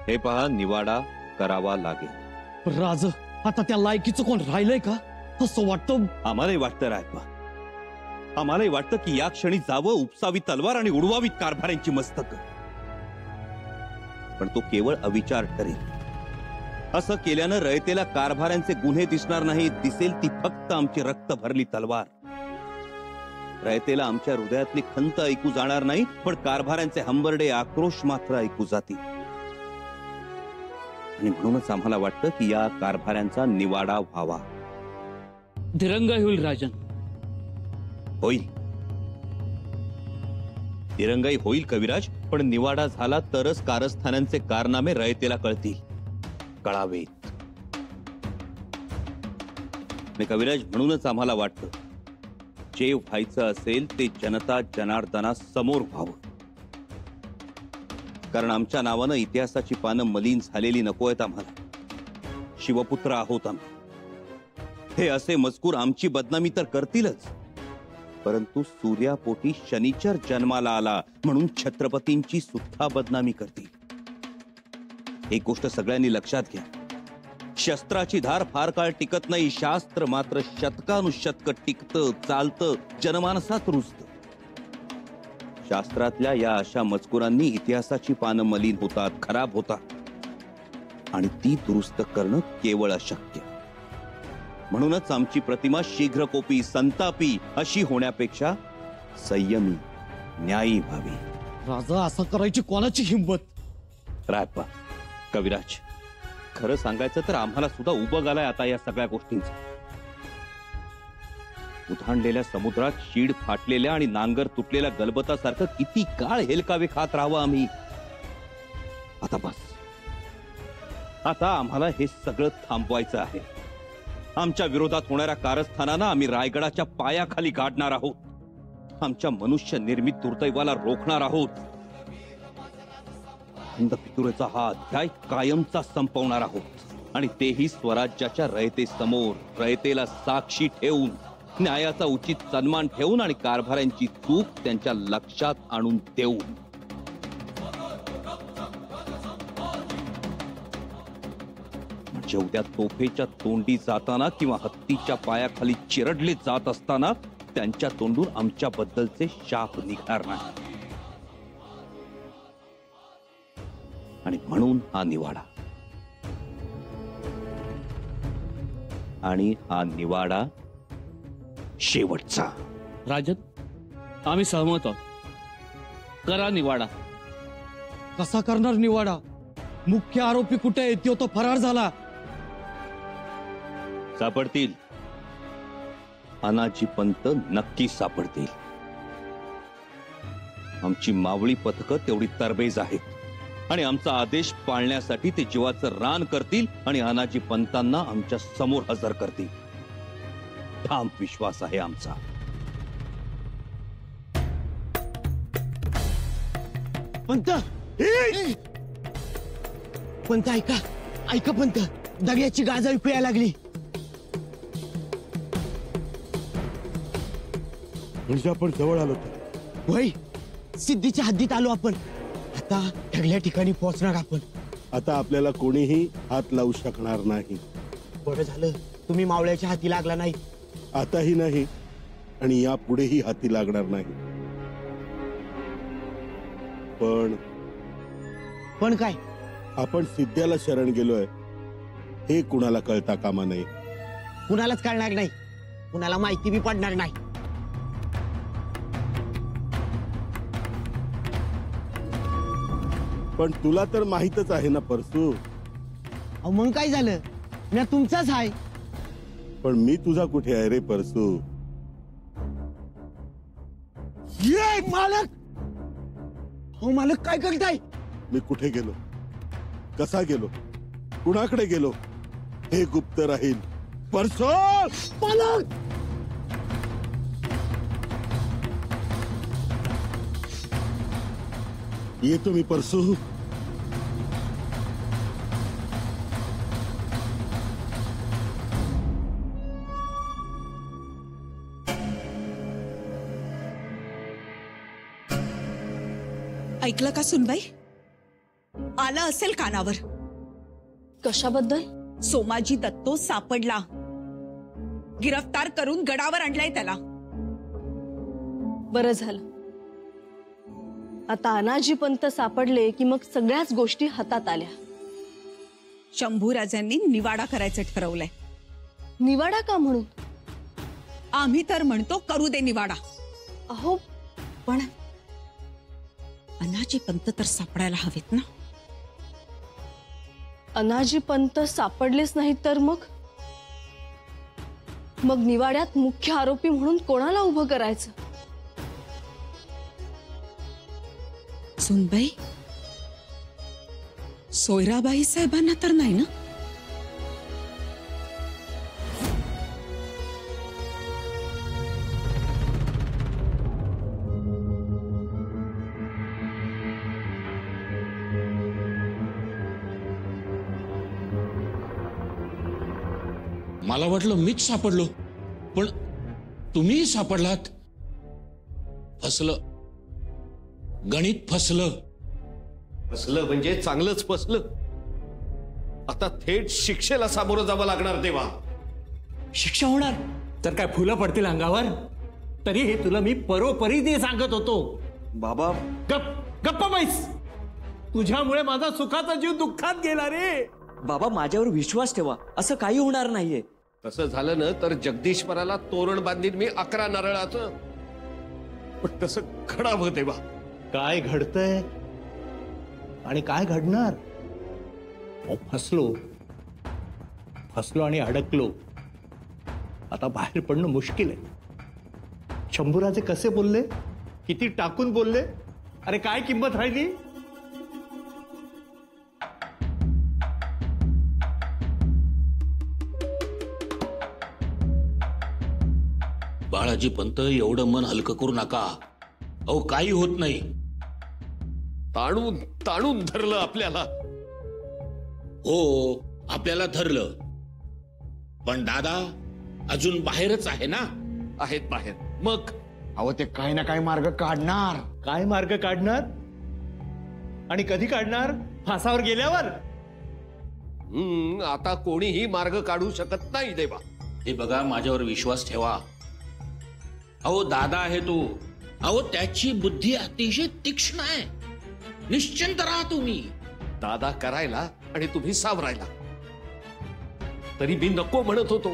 हे पहा, निवाडा करावा लागेल। राज, आता त्या लायकीचं कोण राहिलंय का असं वाटतं? आम्हालाही वाटतं रायप्पा, आम्हालाही वाटतं की या क्षणी जावं, उपसावी तलवार आणि उडवावीत कारभाऱ्यांची मस्तक। पण तो केवळ अविचार ठरेल। असं केल्यानं रयतेला कारभाऱ्यांचे गुन्हे दिसणार नाही, दिसेल ती फक्त आमची रक्त भरली तलवार। रयतेला आमच्या हृदयातली खंत ऐकू जाणार नाही, पण कारभाऱ्यांचे हंबरडे आक्रोश मात्र ऐकू जातील। आणि म्हणूनच आम्हाला वाटतं की या कारभाऱ्यांचा निवाडा व्हावा। दिरंगाई होईल राजन। होईल, दिरंगाई होईल कविराज, पण निवाडा झाला तरच कारस्थानांचे कारनामे रयतेला कळतील, कळावेत। आणि कविराज, म्हणूनच आम्हाला वाटतं जे व्हायचं असेल ते जनता जनार्दना समोर व्हावं। कारण आमच्या नावानं इतिहासाची पानं मलिन झालेली नको आहेत आम्हाला। शिवपुत्र आहोत आम्ही। हे असे मजकूर आमची बदनामी तर करतीलच, परंतु सूर्यापोटी शनिचर जन्माला आला म्हणून छत्रपतींची सुद्धा बदनामी करतील। एक गोष्ट सगळ्यांनी लक्षात घ्या, शस्त्राची धार फार काळ टिकत नाही, शास्त्र मात्र शतकानुशतक टिकतं, चालतं, जनमानसात रुजतं। शास्त्रातल्या या अशा मजकुरांनी इतिहासाची पानं मलिन होतात, खराब होतात, आणि ती दुरुस्त करणं केवळ अशक्य। म्हणूनच आमची प्रतिमा शीघ्रकोपी, संतापी अशी होण्यापेक्षा संयमी, न्यायी व्हावी। राजा, असं करायची कोणाची हिंमत? रायप्पा, कविराज, खरं सांगायचं तर आम्हाला सुद्धा उबग आलाय आता या सगळ्या गोष्टींचा। उधाणलेल्या समुद्रात शीड फाटलेल्या आणि नांगर तुटलेल्या गलबतासारखं किती काळ हेलकावे खात राहावं आम्ही? आता बस, आता आम्हाला हे सगळं थांबवायचं आहे। आमच्या विरोधात होणाऱ्या कारस्थानांना आम्ही रायगडाच्या पायाखाली गाडणार आहोत। आमच्या मनुष्य निर्मित दुर्दैवाला रोखणार आहोत। पितुरेचा हा अध्याय कायमचा संपवणार आहोत, आणि तेही स्वराज्याच्या रयते समोर, रयतेला साक्षी ठेवून, न्यायाचा उचित सन्मान ठेवून आणि कारभाऱ्यांची चूक त्यांच्या लक्षात आणून देऊन। म्हणजे उद्या तोफेच्या तोंडी जाताना किंवा हत्तीच्या पायाखाली चिरडले जात असताना त्यांच्या तोंडून आमच्या बद्दलचे शाप निघणार नाही। आणि म्हणून हा निवाडा, आणि हा निवाडा शेवटचा। राजन, आम्ही सहमत आहोत, करा निवाडा। कसा करणार निवाडा? मुख्य आरोपी कुठे आहे? तो फरार झाला। सापडतील, अनाजी पंत नक्की सापडतील। आमची मावळी पथकं तेवढी तरबेज आहेत, आणि आमचा आदेश पाळण्यासाठी ते जीवाचं रान करतील आणि अनाजी पंतांना आमच्या समोर हजर करतील। ठाम विश्वास आहे आमचा। पंत, पंत ऐका, ऐका पंत, दगड्याची गाज ऐकू यायला लागली। म्हणजे आपण जवळ आलो होय, सिद्धीच्या हद्दीत आलो आपण। आता ठरल्या ठिकाणी पोहोचणार आपण। आता आपल्याला कोणीही हात लावू शकणार नाही। बरं झालं तुम्ही मावळ्याच्या हाती लागला नाही। आताही नाही, आणि यापुढेही हाती लागणार नाही। पण काय? आपण सिद्ध्याला शरण गेलोय हे कुणाला कळता कामा नये। कुणालाच कळणार नाही, कुणाला माहिती बी पडणार नाही। पण तुला तर माहीतच आहे ना परसू। मग काय झालं? मी तुमचाच आहे। पण मी तुझा कुठे आहे रे परसू? ये मालक! हो मालक, काय करताय? मी कुठे गेलो, कसा गेलो, कुणाकडे गेलो हे गुप्त राहील परसू। मालक! येतो मी परसू। ऐकलं का सुनबाई? आलं असेल कानावर. कशाबद्दल? सोमाजी दत्तो सापडला. गिरफ्तार करून गडावर आणलाय त्याला. बरं झालं. आता अनाजी पंत सापडले की मग सगळ्याच गोष्टी हातात आल्या. शंभूराजांनी निवाडा करायचं ठरवलंय. निवाडा का म्हणून? आम्ही तर म्हणतो करू दे निवाडा. अहो पण अनाजी पंत तर सापडायला हवेत ना. अनाजी पंत सापडलेच नाहीत तर मग निवाड्यात मुख्य आरोपी म्हणून कोणाला उभं करायचं? सुनबाई, सोयराबाई साहेबांना तर नाही ना? मला वाटलं मीच सापडलो, पण तुम्ही सापडलात. फसलं, गणित फसलं. फसलं म्हणजे चांगलंच फसलं. आता थेट शिक्षेला सामोरं जावं लागणार तेव्हा. शिक्षा होणार तर काय फुलं पडतील अंगावर? तरी हे तुला मी परोपरी सांगत होतो. बाबा गप्पा बैस. तुझ्यामुळे माझा सुखाचा जीव दुःखात गेला रे. बाबा माझ्यावर विश्वास ठेवा, असं काही होणार नाहीये. तसं झालं ना तर जगदीश्वराला तोरण बांधीन मी 11 नारळाचं. पण तसं घडावं तेव्हा. काय घडतंय आणि काय घडणार? फसलो आणि अडकलो. आता बाहेर पडणं मुश्किल आहे. शंभूराजे कसे बोलले, किती टाकून बोलले. अरे काय किंमत राहिली? बाळाजी पंत, एवढं मन हलकं करू नका. अहो काही होत नाही. ताणून ताणून धरलं आपल्याला. हो, आपल्याला धरलं, पण दादा अजून बाहेरच आहे ना. आहेत बाहेर. मग अहो ते काही ना काही मार्ग काढणार. काय मार्ग काढणार? आणि कधी काढणार? फासावर गेल्यावर? आता कोणीही मार्ग काढू शकत नाही देवा. हे बघा, माझ्यावर विश्वास ठेवा. अहो दादा आहे तो. अहो त्याची बुद्धी अतिशय तीक्ष्ण आहे. निश्चिंत राहा तुम्ही. दादा करायला आणि तुम्ही सावरायला. तरी मी नको म्हणत होतो,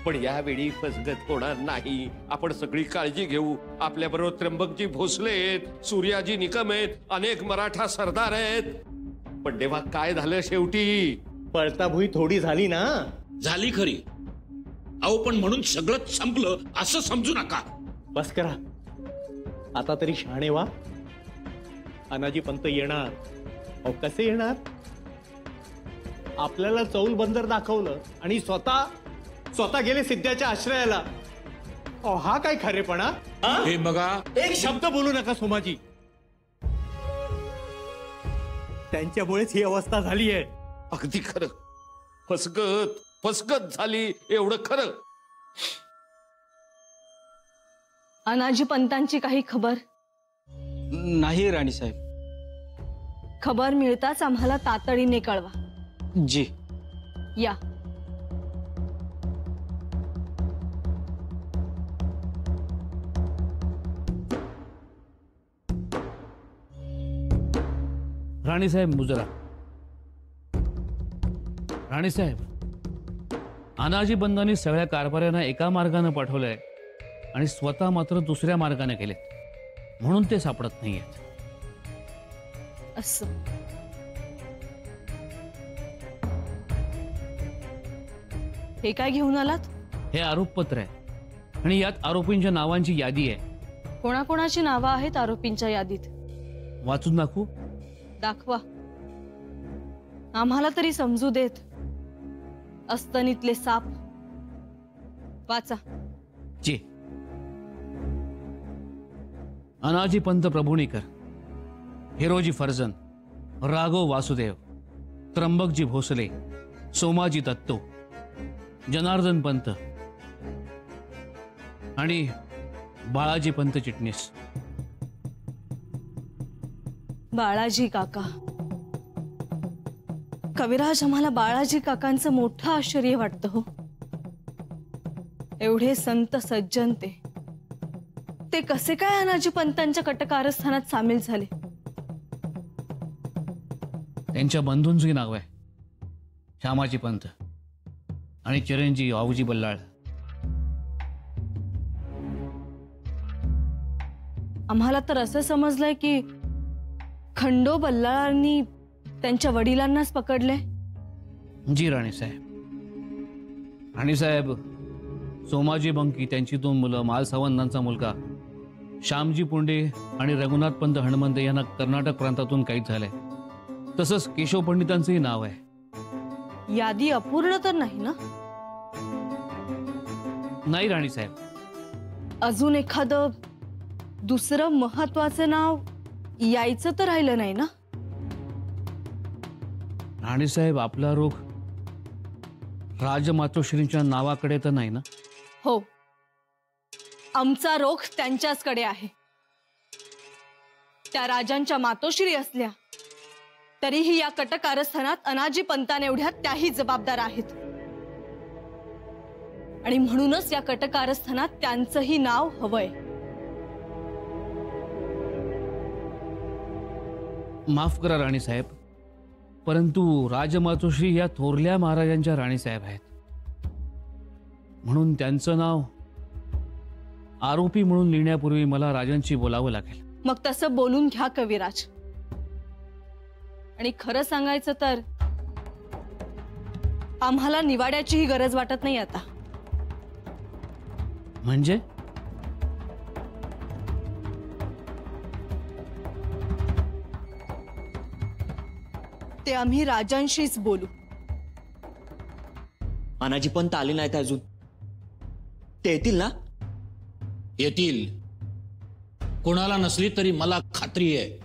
पण यावेळी फसगत होणार नाही. आपण सगळी काळजी घेऊ. आपल्या बरोबर त्र्यंबकजी भोसले आहेत, सूर्याजी निकम आहेत, अनेक मराठा सरदार आहेत. पण देवा काय झालं शेवटी? पळताभुई थोडी झाली ना. झाली खरी. अहो पण म्हणून सगळं संपलं असं समजू नका. बस करा आता तरी. शहाणे व्हा. अनाजी पंत येणार. अहो कसे येणार? आपल्याला चौल बंदर दाखवलं आणि स्वतः गेले सिद्ध्याच्या आश्रयाला. अहो हा काय खरेपणा? हे बघा, एक शब्द बोलू नका सोमाजी. त्यांच्यामुळेच ही अवस्था झाली आहे. अगदी खरं. फसगत झाली एवढं खरं. अनाजी पंतांची काही खबर नाही राणीसाहेब. खबर मिळताच आम्हाला तातडीने कळवा. जी. या. राणीसाहेब मुजरा. राणीसाहेब, अनाजी बंदांनी सगळ्या कारभाऱ्यांना एका मार्गाने पाठवलंय आणि स्वतः मात्र दुसऱ्या मार्गाने गेले, म्हणून ते सापडत नाहीयेत. असं. हे काय घेऊन आलात? हे आरोपपत्र आहे आणि यात आरोपींच्या नावांची यादी आहे. कोणाकोणाची नावं आहेत आरोपींच्या यादीत? वाचून दाखवू? दाखवा. आम्हाला तरी समजू देत. अस्तनीतले साप. वाचा. जी. अनाजी पंत प्रभुणीकर, हिरोजी फर्जन, राघव वासुदेव, त्र्यंबकजी भोसले, सोमाजी दत्तो, जनार्दन पंत आणि बाळाजी पंत चिटणीस. बाळाजी काका. कविराज, आम्हाला बाळाजी काकांचं मोठं आश्चर्य वाटतं हो. एवढे संत सज्जन ते कसे काय अनाजी पंतांच्या कटकारस्थानात सामील झाले? त्यांच्या बंधूंची नाव आहे श्यामाजी पंत आणि चिरंजी आऊजी बल्लाळ. आम्हाला तर असं समजलंय की खंडो बल्लाळांनी त्यांच्या वडिलांनाच पकडले. जी राणीसाहेब. राणीसाहेब, सोमाजी बंकी त्यांची 2 मुलं, मालसावंतांचा मुलगा श्यामजी पुंडे आणि रघुनाथ पंत हणमंते यांना कर्नाटक प्रांतातून कैद झाले. तसंच केशव पंडितांचंही नाव आहे. यादी अपूर्ण तर नाही ना? नाही राणीसाहेब. अजून एखादं दुसरं महत्वाचं नाव यायचं तर राहिलं नाही ना? राणीसाहेब, आपला रोग राजमातोश्रींच्या नावाकडे तर नाही ना? हो, आमचा रोख त्यांच्याचकडे आहे. त्या राजांच्या मातोश्री असल्या तरीही या कटकारस्थानात अनाजी पंताने एवढ्या त्याही जबाबदार आहेत. आणि म्हणूनच या कटकारस्थानात त्यांचंही नाव हवंय. माफ करा राणीसाहेब, परंतु राजमातोश्री या थोरल्या महाराजांच्या राणीसाहेब आहेत. म्हणून त्यांचं नाव आरोपी म्हणून लिहिण्यापूर्वी मला राजांशी बोलावं लागेल. मग तसं बोलून घ्या कविराज. आणि खरं सांगायचं तर आम्हाला निवाड्याचीही गरज वाटत नाही आता. म्हणजे ते आम्ही राजांशीच बोलू. अनाजी पंत आले नाहीत अजून. ते येतील ना? येतील. कोणाला नसली तरी मला खात्री आहे.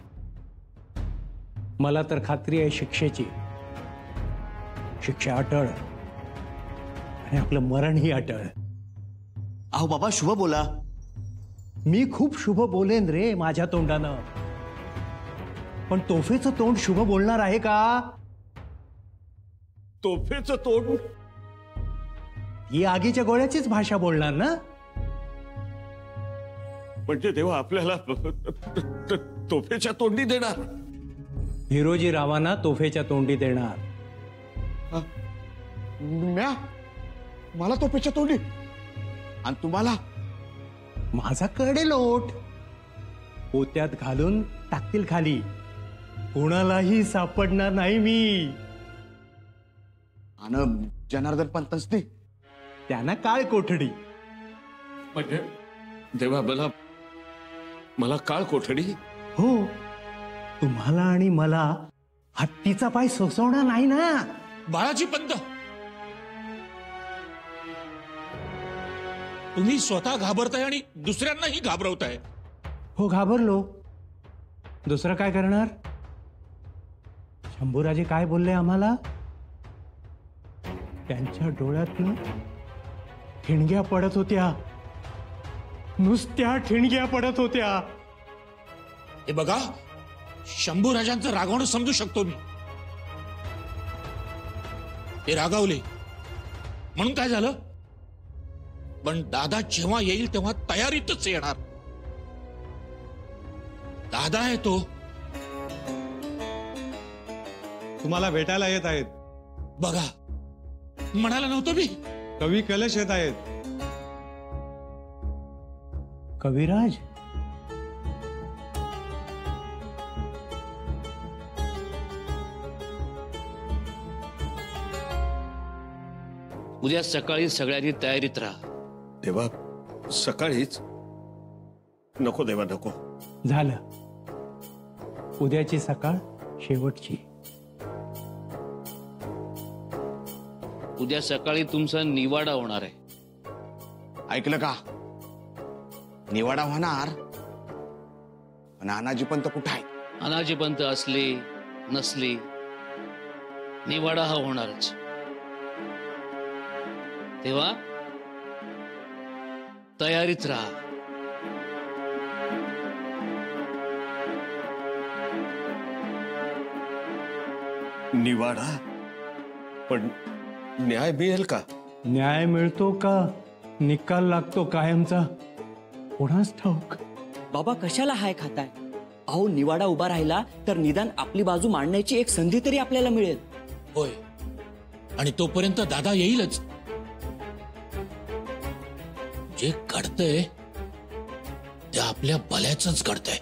मला तर खात्री आहे शिक्षेची. शिक्षा अटळ आणि आपलं मरणही अटळ. अहो बाबा, शुभ बोला. मी खूप शुभ बोलेन रे माझ्या तोंडानं, पण तोफेचं तोंड शुभ बोलणार आहे का? तोफेचं तोंड ही आगीच्या गोळ्याचीच भाषा बोलणार ना? म्हणजे तेव्हा आपल्याला तोफेच्या तोंडी देणार. हिरोजी रावांना तोफेच्या तोंडी देणार. मला तोफेच्या तोंडी आणि तुम्हाला माझा कडे लोट पोत्यात घालून टाकतील खाली. कोणालाही सापडणार नाही मी. आणि जनार्दन पंतच नाही, त्यांना काळ कोठडी. म्हणजे तेव्हा मला काळ कोठडी. हो, तुम्हाला आणि मला हत्तीचा पाय सोसवणार नाही ना. बाळाजी पंत, तुम्ही स्वतः घाबरताय आणि दुसऱ्यांनाही घाबरवताय. हो, घाबरलो. दुसरं काय करणार? शंभूराजे काय बोलले आम्हाला? त्यांच्या डोळ्यातून ठिणग्या पडत होत्या, नुसत्या ठिणग्या पडत होत्या. हे बघा, शंभूराजांचं रागवणं समजू शकतो मी. ते रागावले म्हणून काय झालं, पण दादा जेव्हा येईल तेव्हा तयारीतच येणार. दादा आहे तो. तुम्हाला भेटायला येत आहेत. बघा, म्हणाला नव्हतं मी. कवी कलश येत आहेत. कविराज, उद्या सकाळी सगळ्यांनी तयारीत राहा. देवा, सकाळीच? नको देवा, नको. झालं. उद्याची सकाळ शेवटची. उद्या सकाळी तुमचा निवाडा होणार आहे. ऐकलं का? निवाडा होणार. पण अनाजी पंत कुठं आहे? अनाजी पंत असले नसले, निवाडा हा होणारच. तेव्हा तयारीत राहा. निवाडा पण न्याय मिळेल का? न्याय मिळतो का निकाल लागतो कायमचा कोणास ठाऊक. बाबा कशाला हाय खाताय? अहो निवाडा उभा राहिला तर निदान आपली बाजू मांडण्याची एक संधी तरी आपल्याला मिळेल. होय, आणि तोपर्यंत दादा येईलच. जे घडतंय ते आपल्या भल्याचंच घडतंय.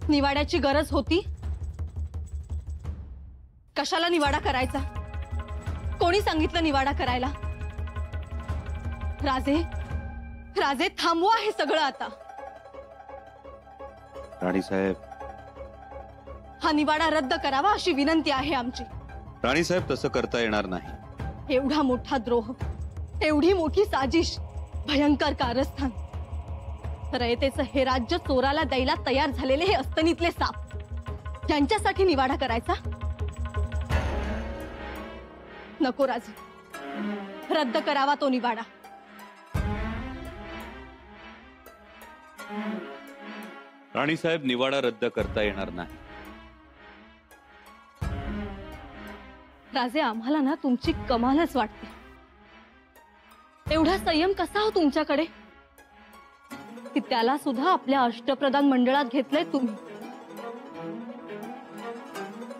निवाड्याची गरज होती? कशाला निवाडा करायचा? कोणी सांगितलं निवाडा करायला? राजे, राजे थांबवा हे सगळं आता. राणीसाहेब, हा निवाडा रद्द करावा अशी विनंती आहे आमची. राणीसाहेब, तसं करता येणार नाही. एवढा मोठा द्रोह, एवढी मोठी साजिश, भयंकर कारस्थान. रयतेचं हे राज्य चोराला द्यायला तयार झालेले हे अस्तनीतले साप, यांच्यासाठी निवाडा करायचा? नको राजे, रद्द करावा तो निवाडा. राणीसाहेब, निवाडा रद्द करता येणार नाही. राजे, आम्हाला ना तुमची कमालच वाटते. एवढा संयम कसा हो तुमच्याकडे की त्याला सुद्धा आपल्या अष्टप्रधान मंडळात घेतलंय तुम्ही?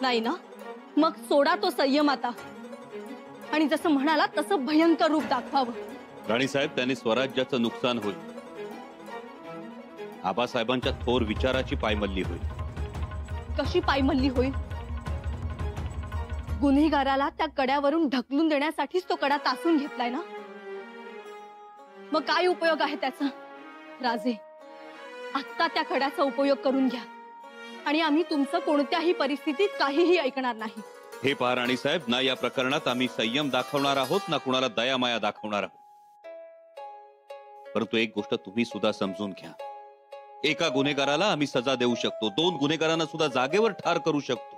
नाही ना? मग सोडा तो संयम आता आणि जसं म्हणाला तसं भयंकर रूप दाखवावं. राणीसाहेब, त्याने स्वराज्याचं नुकसान होईल. आबासाहेबांच्या थोर विचाराची पायमल्ली होईल. कशी पायमल्ली होईल? गुन्हेगाराला त्या कड्यावरून ढकलून देण्यासाठीच तो कडा तासून घेतलाय ना? मग काय उपयोग आहे त्याचा? राजे, आत्ता त्या कड्याचा उपयोग करून घ्या आणि आम्ही तुमचं कोणत्याही परिस्थितीत काहीही ऐकणार नाही. हे पहा राणीसाहेब, ना या प्रकरणात आम्ही संयम दाखवणार आहोत ना कुणाला दयामाया दाखवणार आहोत. परंतु एक गोष्ट तुम्ही सुद्धा समजून घ्या. एका गुन्हेगाराला आम्ही सजा देऊ शकतो, 2 गुन्हेगारांना सुद्धा जागेवर ठार करू शकतो.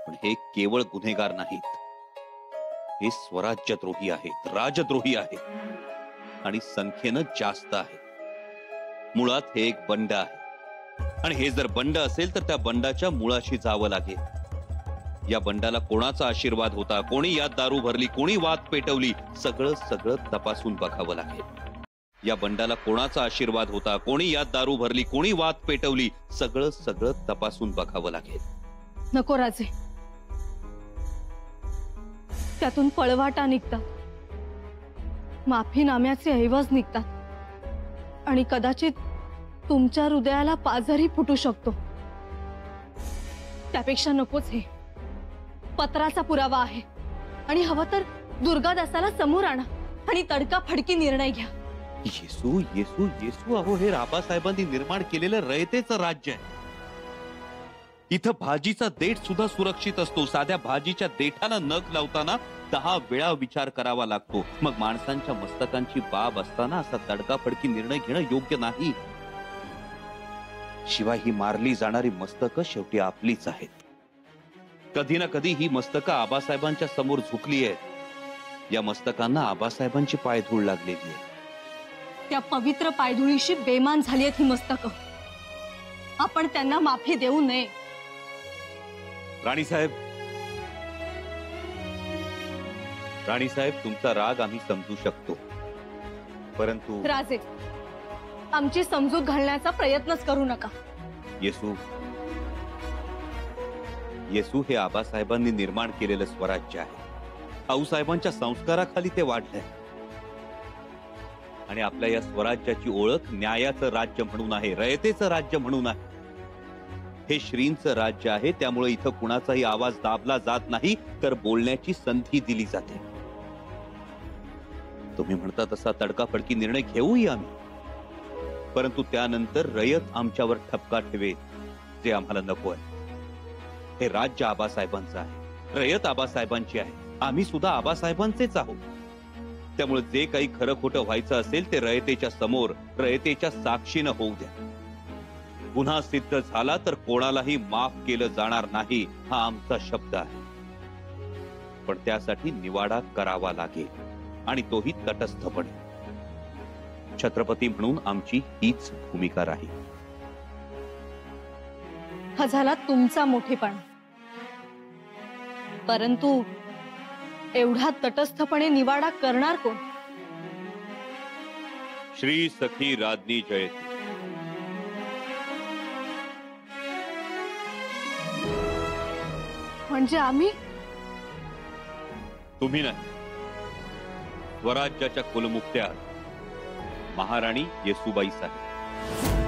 पण हे केवळ गुन्हेगार नाहीत, हे स्वराज्यद्रोही आहेत, राजद्रोही आहेत आणि संख्येनं जास्त आहेत. मुळात हे एक बंड आहे आणि हे जर बंड असेल तर त्या बंडाच्या मुळाशी जावं लागेल. या बंडाला कोणाचा आशीर्वाद होता, कोणी यात दारू भरली, कोणी वाद पेटवली, सगळं सगळं तपासून बघावं लागेल. या बंडाला कोणाचा आशीर्वाद होता, कोणी यात दारू भरली, कोणी वाद पेटवली, सगळं सगळं तपासून बघावं लागेल. नको राजे, त्यातून पळवाटा निघतात, माफीनाम्याचे ऐवज निघतात आणि कदाचित तुमच्या हृदयाला पाझरही फुटू शकतो. त्यापेक्षा नकोच. हे पत्राचा पुरावा आहे आणि हवं तर दुर्गादासाला समोर आणा आणि तडकाफडकी निर्णय घ्या. येसू येसू येसू, अहो हे आबासाहेबांनी निर्माण केलेलं रयतेचं राज्य आहे. इथं भाजीचा देठ सुद्धा सुरक्षित असतो. साध्या भाजीच्या देठाला नख लावताना 10 वेळा विचार करावा लागतो. मग माणसांच्या मस्तकांची बाब असताना असा तडकाफडकी निर्णय घेणं योग्य नाही. शिवाय ही मारली जाणारी मस्तकं शेवटी आपलीच आहेत. कधी ना कधी ही मस्तकं आबासाहेबांच्या समोर झुकली आहेत. या मस्तकांना आबासाहेबांची पायधूळ लागलेली आहे. त्या पवित्र पायधुळीशी बेमान झाली आहेत ही मस्तकं. आपण त्यांना माफी देऊ नये. राणीसाहेब, राणीसाहेब, तुमचा राग आम्ही समजू शकतो, परंतु राजे, आमची समजूत घालण्याचा प्रयत्नच करू नका. येसू, येसू हे आबासाहेबांनी निर्माण केलेलं स्वराज्य आहे. आऊसाहेबांच्या संस्काराखाली ते वाढलंय आणि आपल्या या स्वराज्याची ओळख न्यायाचं राज्य म्हणून आहे, रयतेचं राज्य म्हणून आहे. हे श्रींचं राज्य आहे, त्यामुळे इथं कुणाचाही आवाज दाबला जात नाही, तर बोलण्याची संधी दिली जाते. तुम्ही म्हणता तसा तडकाफडकी निर्णय घेऊही आम्ही, परंतु त्यानंतर रयत आमच्यावर ठपका ठेवेल, जे आम्हाला नको आहे. हे राज्य आबासाहेबांचं आहे, रयत आबासाहेबांची आहे, आम्ही सुद्धा आबासाहेबांचेच आहोत. त्यामुळे जे काही खरं खोटं व्हायचं असेल ते रयतेच्या समोर, रयतेच्या साक्षीनं होऊ द्या. गुन्हा सिद्ध झाला तर कोणालाही माफ केलं जाणार नाही, हा आमचा शब्द आहे. पण त्यासाठी निवाडा करावा लागेल आणि तोही तटस्थपणे. छत्रपती म्हणून आमची हीच भूमिका राहील. हा झाला तुमचा मोठेपणा, परंतु एवढा तटस्थपणे निवाडा करणार कोण? श्री सखी राज्ञी जयती. म्हणजे आम्ही? तुम्ही नाही, स्वराज्याच्या कुलमुखत्या महाराणी येसूबाई साहेब.